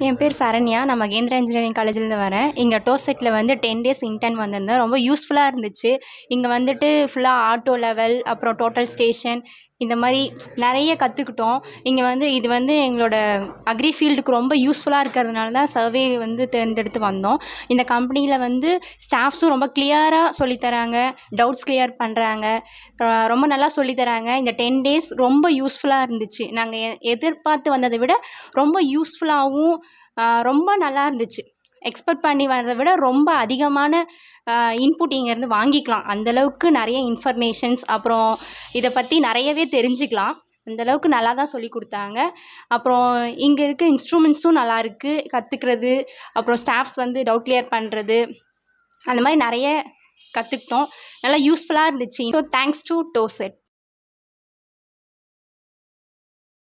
என் பேர் சரண்யா. நான் மகேந்திரா இன்ஜினியரிங் காலேஜ்லேருந்து வரேன். இங்கே டோசெட்டில் வந்து 10 டேஸ் இன்டர்ன் வந்திருந்தேன். ரொம்ப யூஸ்ஃபுல்லாக இருந்துச்சு. இங்கே வந்துட்டு ஃபுல்லாக ஆட்டோ லெவல், அப்புறம் டோட்டல் ஸ்டேஷன் இந்த மாதிரி நிறைய கற்றுக்கிட்டோம். இங்கே வந்து இது வந்து எங்களோட அக்ரி ஃபீல்டுக்கு ரொம்ப யூஸ்ஃபுல்லாக இருக்கிறதுனால தான் சர்வே வந்து தேர்ந்தெடுத்து வந்தோம். இந்த கம்பெனியில் வந்து ஸ்டாஃப்ஸும் ரொம்ப கிளியராக சொல்லித்தராங்க, டவுட்ஸ் கிளியர் பண்ணுறாங்க, ரொம்ப நல்லா சொல்லித்தராங்க. இந்த 10 டேஸ் ரொம்ப யூஸ்ஃபுல்லாக இருந்துச்சு. நாங்கள் எதிர்பார்த்து வந்ததை விட ரொம்ப யூஸ்ஃபுல்லாகவும் ரொம்ப நல்லா இருந்துச்சு. எக்ஸ்பெக்ட் பண்ணி வர்றதை விட ரொம்ப அதிகமான இன்புட் இங்கேருந்து வாங்கிக்கலாம். அந்தளவுக்கு நிறைய இன்ஃபர்மேஷன்ஸ், அப்புறம் இதை பற்றி நிறையவே தெரிஞ்சுக்கலாம். அந்தளவுக்கு நல்லா தான் சொல்லிக் கொடுத்தாங்க. அப்புறம் இங்கே இருக்க இன்ஸ்ட்ருமெண்ட்ஸும் நல்லா இருக்குது கற்றுக்கிறது. அப்புறம் ஸ்டாஃப்ஸ் வந்து டவுட் கிளியர் பண்ணுறது, அந்த மாதிரி நிறைய கற்றுக்கிட்டோம். நல்லா யூஸ்ஃபுல்லாக இருந்துச்சு. So thanks to டோசெட்.